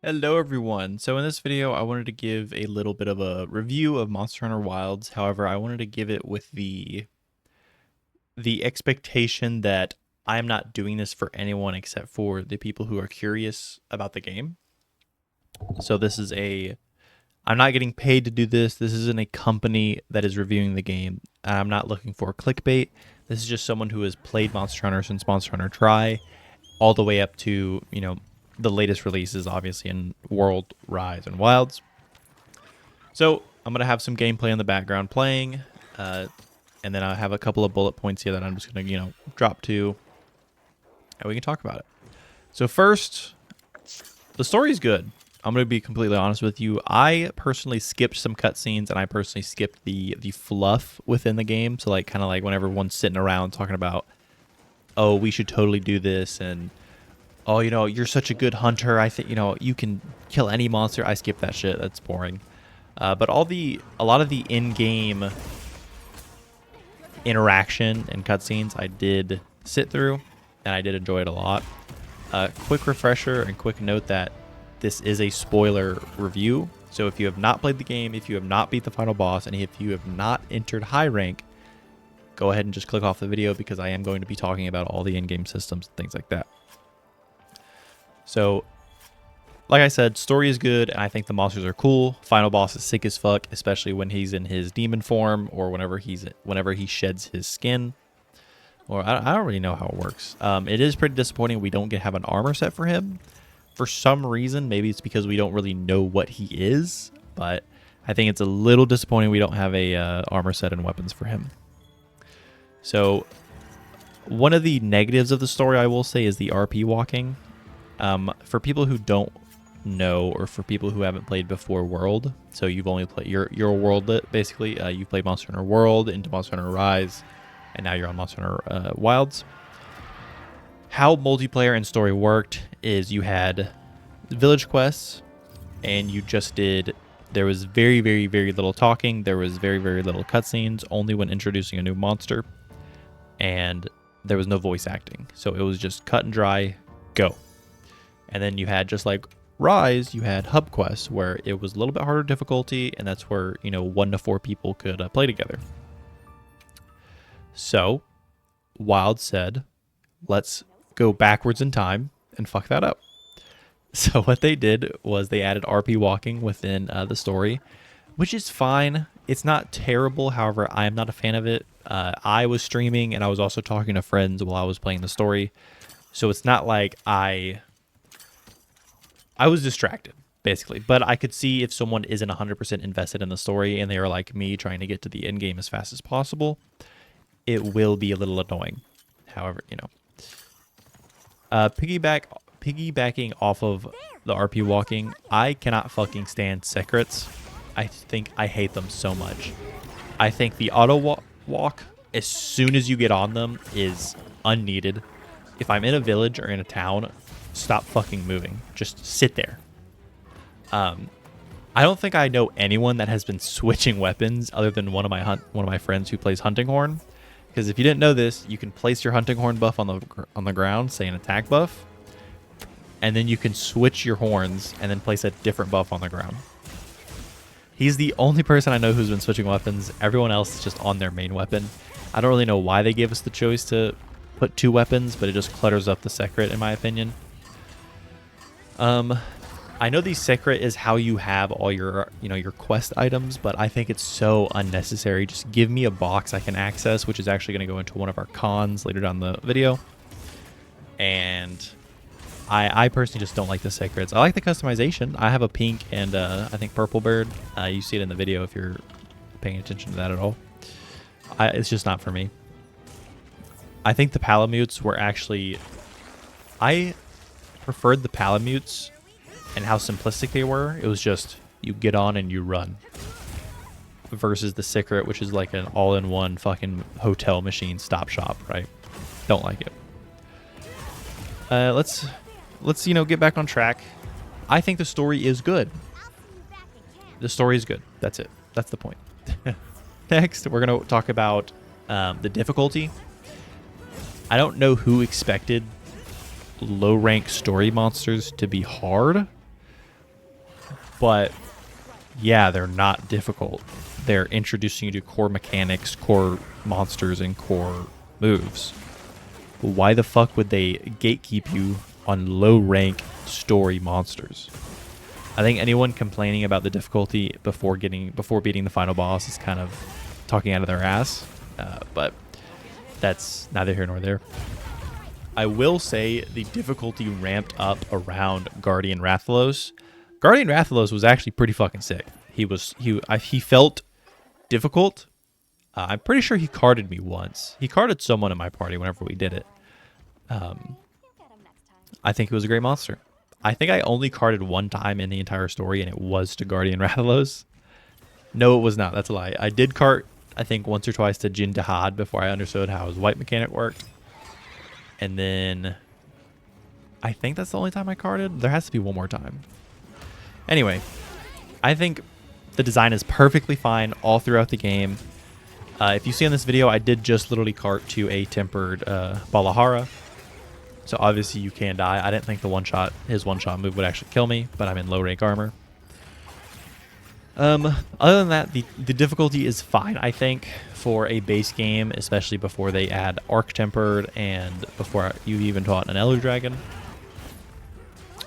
Hello everyone. So in this video I wanted to give a little bit of a review of Monster Hunter Wilds. However, I wanted to give it with the expectation that I am not doing this for anyone except for the people who are curious about the game. So I'm not getting paid to do this. This isn't a company that is reviewing the game. I'm not looking for clickbait. This is just someone who has played Monster Hunter since Monster Hunter Tri all the way up to, the latest releases, obviously, in World, Rise, and Wilds. So I'm going to have some gameplay in the background playing, and then I have a couple of bullet points here that I'm just going to, drop to, and we can talk about it. So first, the story is good. I'm going to be completely honest with you. I personally skipped some cutscenes, and I personally skipped the fluff within the game. So kind of like when everyone's sitting around talking about, oh, we should totally do this, and oh, you're such a good hunter. I think, you can kill any monster. I skip that shit. That's boring. But a lot of the in-game interaction and cutscenes I did sit through, and I did enjoy it a lot. Quick refresher and quick note that this is a spoiler review. So if you have not played the game, if you have not beat the final boss, and if you have not entered high rank, go ahead and just click off the video because I am going to be talking about all the in-game systems and things like that. So, like I said, story is good, and I think the monsters are cool. Final boss is sick as fuck, especially when he's in his demon form or whenever he sheds his skin. Or I don't really know how it works. It is pretty disappointing we don't have an armor set for him. For some reason, maybe it's because we don't really know what he is, but I think it's a little disappointing we don't have a armor set and weapons for him. So, one of the negatives of the story, I will say, is the RP walking. For people who don't know, or for people who haven't played before World, so you've only played you're a world lit basically. You've played Monster Hunter World into Monster Hunter Rise, and now you're on Monster Hunter Wilds. How multiplayer and story worked is you had village quests, and there was very, very, very little talking. There was very, very little cutscenes, only when introducing a new monster, and there was no voice acting. So it was just cut and dry, go. And then you had, just like Rise, you had hub quests where it was a little bit harder difficulty, and that's where 1 to 4 people could play together. So Wild said, let's go backwards in time and fuck that up. So what they did was they added RP walking within the story, which is fine. It's not terrible. However, I am not a fan of it. I was streaming, and I was also talking to friends while I was playing the story. So it's not like I was distracted, basically. But I could see if someone isn't 100% invested in the story and they are like me, trying to get to the end game as fast as possible, it will be a little annoying. However, piggybacking off of the RP walking, I cannot fucking stand secrets. I hate them so much. I think the auto walk, as soon as you get on them, is unneeded. If I'm in a village or in a town, stop fucking moving. Just sit there. I don't think I know anyone that has been switching weapons other than one of my friends who plays hunting horn. Because if you didn't know this, you can place your hunting horn buff on the ground, say an attack buff, and then you can switch your horns and then place a different buff on the ground. He's the only person I know who's been switching weapons. Everyone else is just on their main weapon. I don't really know why they gave us the choice to put 2 weapons, but it just clutters up the secret, in my opinion. I know the secret is how you have all your, your quest items, but I think it's so unnecessary. Just give me a box I can access, which is actually going to go into one of our cons later down the video. And I personally just don't like the secrets. I like the customization. I have a pink and I think purple bird. You see it in the video if you're paying attention to that at all. It's just not for me. I think the Palamutes were actually... I preferred the Palamutes and how simplistic they were. It was just, you get on and you run. Versus the secret, which is like an all-in-one fucking hotel machine stop shop, right? Don't like it. Let's get back on track. I think the story is good. The story is good. That's it. That's the point. Next, we're going to talk about the difficulty. I don't know who expected low rank story monsters to be hard But yeah, they're not difficult. They're introducing you to core mechanics, core monsters, and core moves. Why the fuck would they gatekeep you on low rank story monsters? I think anyone complaining about the difficulty before beating the final boss is kind of talking out of their ass. But that's neither here nor there. I will say the difficulty ramped up around Guardian Rathalos. Guardian Rathalos was actually pretty fucking sick. He felt difficult. I'm pretty sure he carded me once. He carded someone in my party whenever we did it. I think it was a great monster. I think I only carded one time in the entire story, and it was to Guardian Rathalos. No, it was not. That's a lie. I did cart, I think, once or twice to Jin Dahad before I understood how his white mechanic worked. And then I think that's the only time I carded. There has to be one more time. Anyway, I think the design is perfectly fine all throughout the game. If you see on this video, I did just literally cart to a tempered Balahara. So obviously you can die. I didn't think his one-shot move would actually kill me, but I'm in low rank armor. Other than that, the difficulty is fine, I think, for a base game, especially before they add Arc Tempered and before you even taught an Elu Dragon.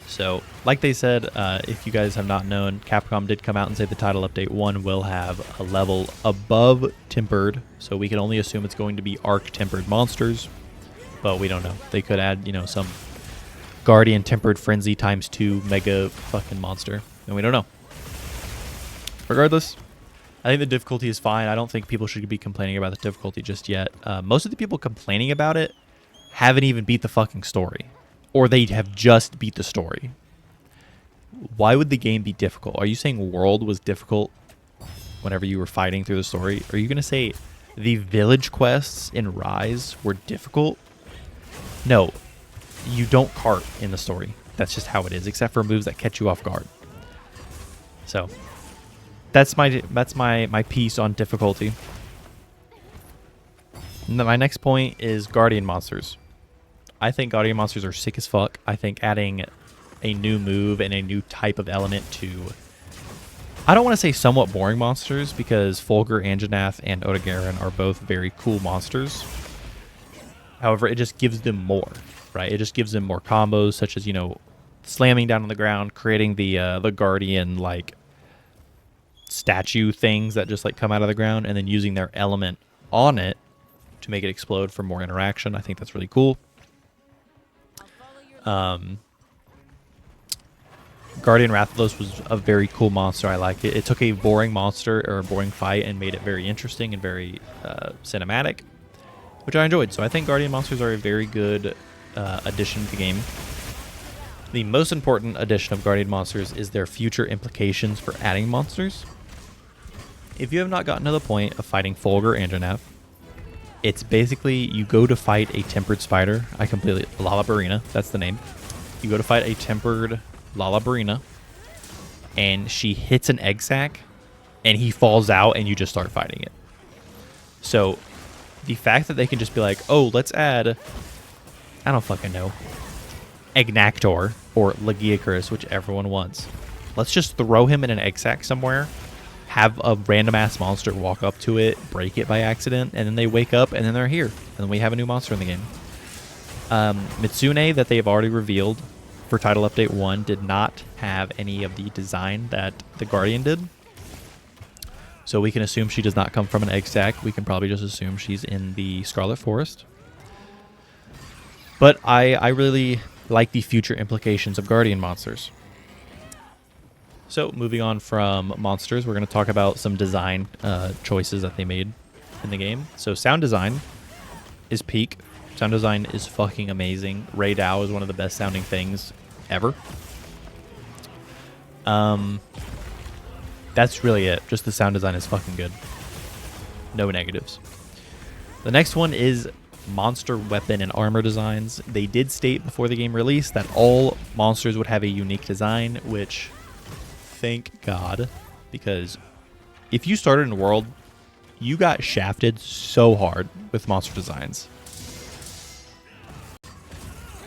So, like they said, if you guys have not known, Capcom did come out and say the title update 1 will have a level above Tempered, so we can only assume it's going to be Arc Tempered monsters, but we don't know. They could add, some Guardian Tempered Frenzy ×2 mega fucking monster, and we don't know. Regardless, I think the difficulty is fine. I don't think people should be complaining about the difficulty just yet. Most of the people complaining about it haven't even beat the fucking story. Or they have just beat the story. Why would the game be difficult? Are you saying World was difficult whenever you were fighting through the story? Are you going to say the village quests in Rise were difficult? No. You don't cart in the story. That's just how it is, except for moves that catch you off guard. So that's my piece on difficulty. My next point is Guardian monsters. I think Guardian monsters are sick as fuck. I think adding a new move and a new type of element to, I don't want to say somewhat boring monsters, because Fulgur, Anjanath, and Odogaron are both very cool monsters. However, it just gives them more, right? It just gives them more combos, such as, slamming down on the ground, creating the Guardian, statue things that just, come out of the ground, and then using their element on it to make it explode for more interaction. I think that's really cool. Guardian Rathalos was a very cool monster. I liked it. It took a boring monster or a boring fight and made it very interesting and very cinematic, which I enjoyed. So I think Guardian monsters are a very good addition to the game. The most important addition of Guardian monsters is their future implications for adding monsters. If you have not gotten to the point of fighting Fulgur Anjanath, it's basically you go to fight a tempered spider. Lalabarina, that's the name. You go to fight a tempered Lalabarina, and she hits an egg sac, and he falls out, and you just start fighting it. So the fact that they can just be like, oh, let's add, I don't fucking know, Agnactor or Lagiacrus, which everyone wants. Let's just throw him in an egg sac somewhere, have a random ass monster walk up to it, break it by accident, and then they wake up and then they're here. And then we have a new monster in the game. Mitsune, that they have already revealed for Title Update 1, did not have any of the design that the Guardian did. So we can assume she does not come from an egg sac. We can probably just assume she's in the Scarlet Forest. But I really like the future implications of Guardian monsters. So, moving on from monsters, we're going to talk about some design choices that they made in the game. So, sound design is peak. Sound design is fucking amazing. Ray Dow is one of the best sounding things ever. That's really it. Just the sound design is fucking good. No negatives. The next one is monster weapon and armor designs. They did state before the game release that all monsters would have a unique design, which, thank God, because if you started in World, you got shafted so hard with monster designs.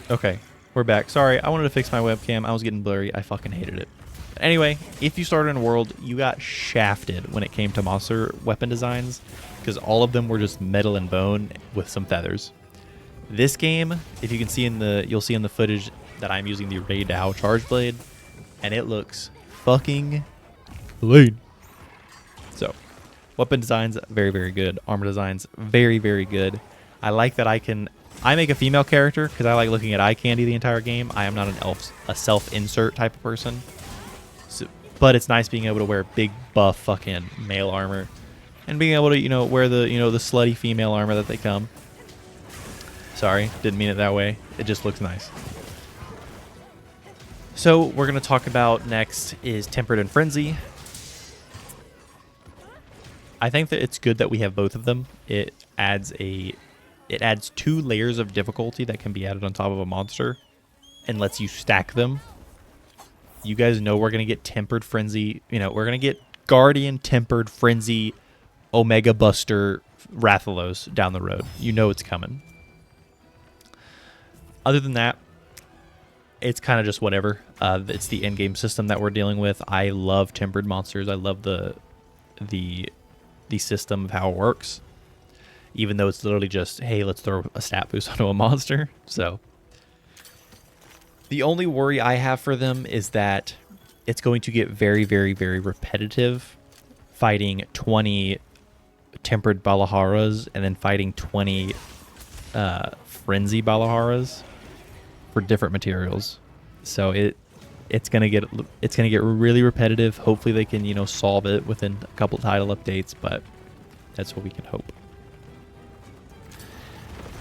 Okay, We're back. Sorry, I wanted to fix my webcam. I was getting blurry. I fucking hated it. Anyway, if you started in a world, you got shafted when it came to monster weapon designs because all of them were just metal and bone with some feathers. This game, if you can see you'll see in the footage that I'm using the Ray Dow Charge Blade, and it looks fucking clean. So, weapon designs, very, very good. Armor designs, very, very good. I like that I make a female character because I like looking at eye candy the entire game. I am not a self-insert type of person. So, but it's nice being able to wear big buff fucking male armor and being able to, you know, wear the, you know, the slutty female armor that they come. Sorry, didn't mean it that way. It just looks nice. So we're going to talk about next is Tempered and Frenzy. I think that it's good that we have both of them. It adds 2 layers of difficulty that can be added on top of a monster and lets you stack them. You guys know we're going to get Tempered Frenzy. You know, we're going to get Guardian, Tempered, Frenzy, Omega Buster, Rathalos down the road. You know it's coming. Other than that, it's kind of just whatever. It's the in-game system that we're dealing with. I love Tempered monsters. I love the system of how it works. Even though it's literally just, hey, let's throw a stat boost onto a monster. So the only worry I have for them is that it's going to get very, very, very repetitive fighting 20 Tempered Balaharas and then fighting 20 Frenzy Balaharas for different materials. So it's gonna get really repetitive. Hopefully they can, you know, solve it within a couple title updates, but that's what we can hope.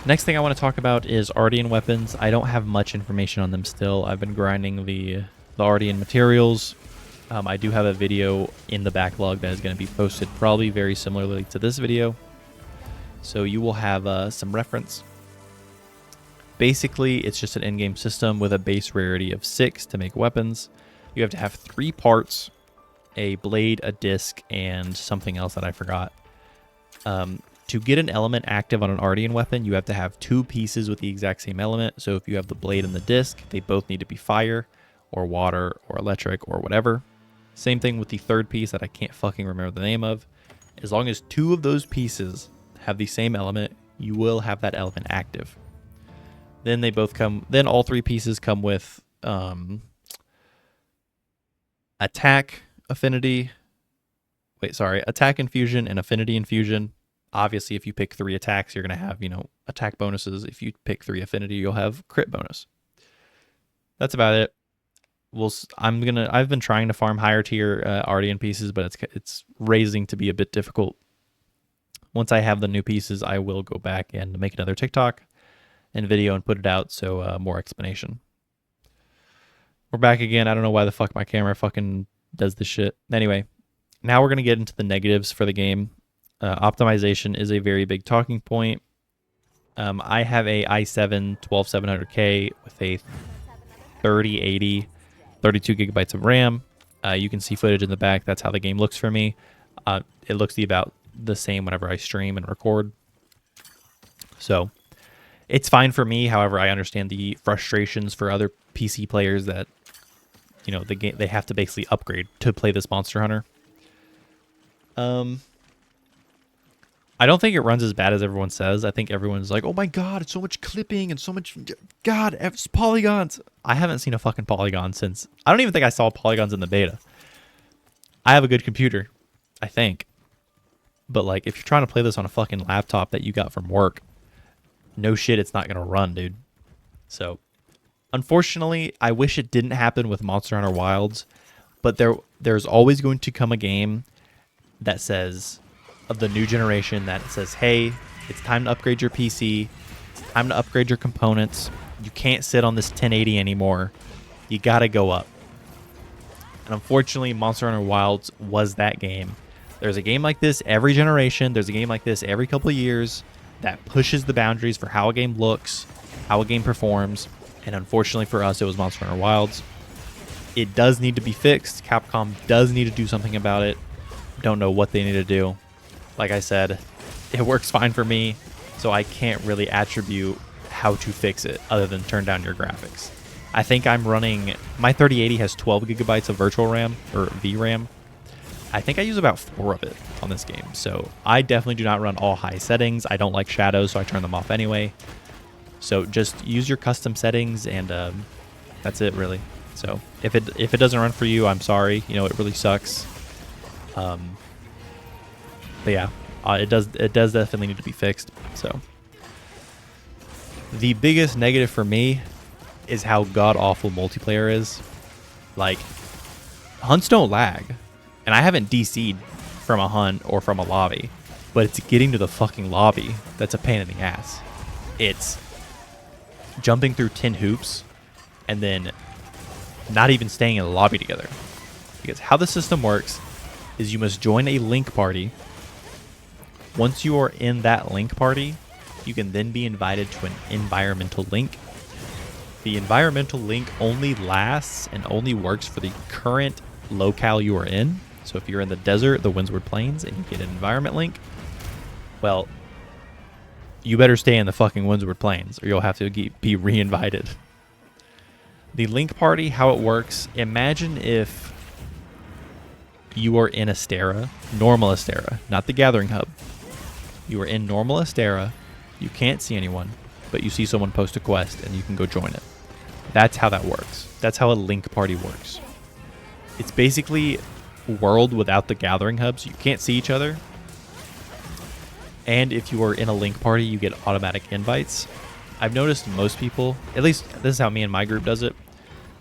Next thing I want to talk about is Ardian weapons. I don't have much information on them still. I've been grinding the Ardian materials. I do have a video in the backlog that is going to be posted probably very similarly to this video. So you will have some reference. Basically, it's just an in-game system with a base rarity of 6 to make weapons. You have to have 3 parts, a blade, a disc, and something else that I forgot. To get an element active on an Ardian weapon, you have to have 2 pieces with the exact same element. So if you have the blade and the disc, they both need to be fire or water or electric or whatever. Same thing with the third piece that I can't fucking remember the name of. As long as 2 of those pieces have the same element, you will have that element active. Then then all 3 pieces come with attack infusion and affinity infusion. Obviously, if you pick 3 attacks, you're going to have, you know, attack bonuses. If you pick 3 affinity, you'll have crit bonus. That's about it. I've been trying to farm higher tier Ardian pieces, but it's raising to be a bit difficult. Once I have the new pieces, I will go back and make another TikTok and video and put it out, so more explanation. We're back again. I don't know why the fuck my camera fucking does this shit. Anyway, now we're going to get into the negatives for the game. Optimization is a very big talking point. I have a i7 12700K with a 3080, 32 gigabytes of RAM. You can see footage in the back. That's how the game looks for me. It looks about the same whenever I stream and record. So it's fine for me. However, I understand the frustrations for other PC players that, you know, they have to basically upgrade to play this Monster Hunter. I don't think it runs as bad as everyone says. I think everyone's like, oh my god, it's so much clipping and so much, god, it's polygons. I haven't seen a fucking polygon since, I don't even think I saw polygons in the beta. I have a good computer, I think. But like, if you're trying to play this on a fucking laptop that you got from work, no shit, it's not going to run, dude. So, unfortunately, I wish it didn't happen with Monster Hunter Wilds, but there's always going to come a game that says, of the new generation, that says, hey, it's time to upgrade your PC, it's time to upgrade your components, you can't sit on this 1080 anymore, you gotta go up. And unfortunately, Monster Hunter Wilds was that game. There's a game like this every generation, there's a game like this every couple of years that pushes the boundaries for how a game looks, how a game performs, and unfortunately for us, it was Monster Hunter Wilds. It does need to be fixed. Capcom does need to do something about it. Don't know what they need to do. Like I said, it works fine for me, so I can't really attribute how to fix it other than turn down your graphics. I think I'm running, my 3080 has 12 gigabytes of virtual RAM or VRAM. I think I use about 4 of it on this game. So I definitely do not run all high settings. I don't like shadows, so I turn them off anyway. So just use your custom settings, and that's it really. So if it doesn't run for you, I'm sorry. You know, it really sucks. But yeah, it does definitely need to be fixed. So the biggest negative for me is how god awful multiplayer is. Like, hunts don't lag, and I haven't DC'd from a hunt or from a lobby, but it's getting to the fucking lobby that's a pain in the ass. It's jumping through 10 hoops and then not even staying in the lobby together. Because how the system works is you must join a link party. Once you are in that link party, you can then be invited to an environmental link. The environmental link only lasts and only works for the current locale you are in. So if you're in the desert, the Windward Plains, and you get an environment link, well, you better stay in the fucking Windward Plains or you'll have to be re-invited. The link party, how it works, imagine if you are in Astera, normal Astera, not the Gathering Hub. You are in normal Astera, you can't see anyone, but you see someone post a quest and you can go join it. That's how that works. That's how a link party works. It's basically world without the Gathering Hubs. You can't see each other. And if you are in a link party, you get automatic invites. I've noticed most people, at least this is how me and my group does it,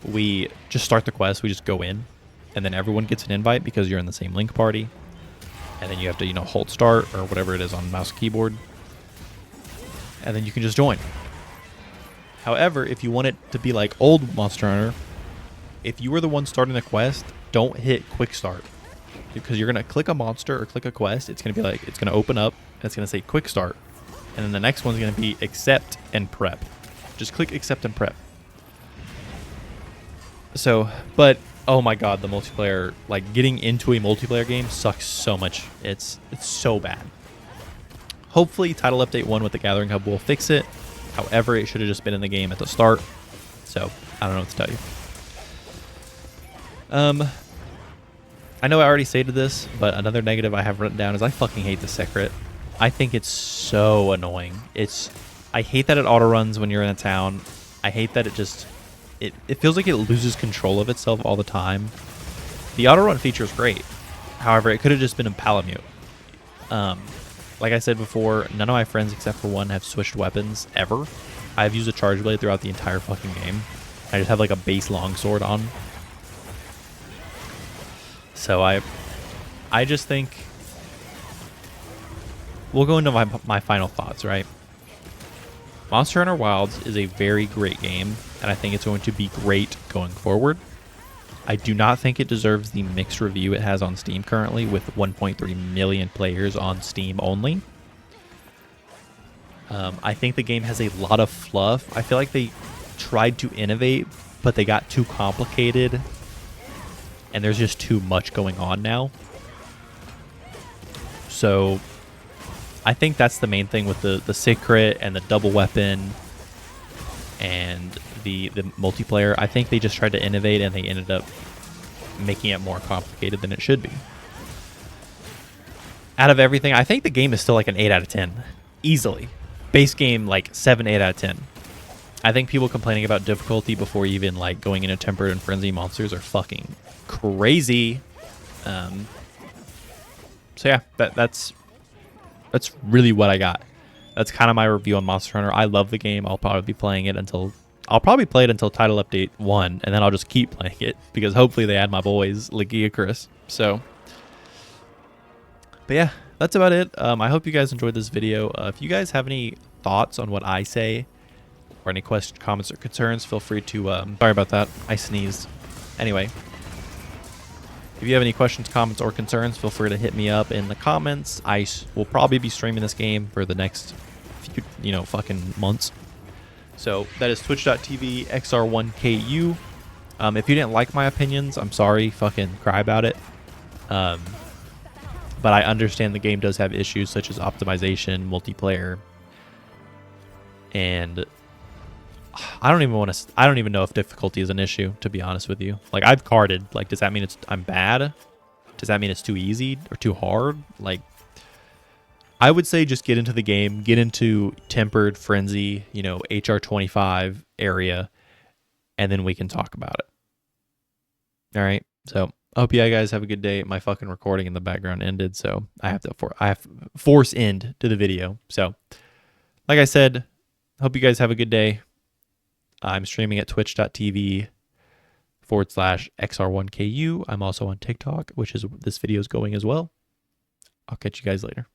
we just start the quest, we just go in, and then everyone gets an invite because you're in the same link party. And then you have to, hold start or whatever it is on mouse and keyboard. And then you can just join. However, if you want it to be like old Monster Hunter, if you were the one starting the quest, don't hit quick start. Because you're going to click a monster or click a quest, it's going to be like, it's going to open up, and it's going to say quick start. And then the next one's going to be accept and prep. Just click accept and prep. So, but oh my god, the multiplayer, like getting into a multiplayer game sucks so much. It's so bad. Hopefully Title Update 1 with the Gathering Hub will fix it. However, it should have just been in the game at the start. So, I don't know what to tell you. I know I already stated this, but another negative I have written down is I fucking hate the secret. I think it's so annoying. I hate that it auto runs when you're in a town. I hate that it feels like it loses control of itself all the time. The auto run feature is great. However, it could have just been in Palamute. Like I said before, none of my friends except for one have switched weapons ever. I've used a charge blade throughout the entire fucking game. I just have like a base longsword on. So I just think we'll go into my final thoughts, right? Monster Hunter Wilds is a very great game, and I think it's going to be great going forward. I do not think it deserves the mixed review it has on Steam currently, with 1.3 million players on Steam only. I think the game has a lot of fluff. I feel like they tried to innovate, but they got too complicated, and there's just too much going on now. So I think that's the main thing with the secret and the double weapon and the multiplayer. I think they just tried to innovate and they ended up making it more complicated than it should be. Out of everything, I think the game is still like an 8 out of 10. Easily. Base game, like 7, 8 out of 10. I think people complaining about difficulty before even like going into Tempered and Frenzy monsters are fucking crazy. So yeah, that's really what I got. That's kind of my review on Monster Hunter. I love the game. I'll probably play it until Title Update 1, and then I'll just keep playing it because hopefully they add my boys Legia Chris. So, but yeah, that's about it. I hope you guys enjoyed this video. If you guys have any thoughts on what I say or any questions, comments, or concerns, feel free to. Sorry about that. I sneezed. Anyway. If you have any questions, comments, or concerns, feel free to hit me up in the comments. I will probably be streaming this game for the next few, fucking months. So that is twitch.tv XR1KU. If you didn't like my opinions, I'm sorry. Fucking cry about it. But I understand the game does have issues such as optimization, multiplayer, and I don't even want to. I don't even know if difficulty is an issue, to be honest with you. Like I've carded. Like, does that mean I'm bad? Does that mean it's too easy or too hard? Like, I would say just get into the game, get into Tempered, Frenzy, you know, HR25 area, and then we can talk about it. All right. So I hope you guys have a good day. My fucking recording in the background ended, so I have force end to the video. So, like I said, hope you guys have a good day. I'm streaming at twitch.tv/XR1KU. I'm also on TikTok, which is this video is going as well. I'll catch you guys later.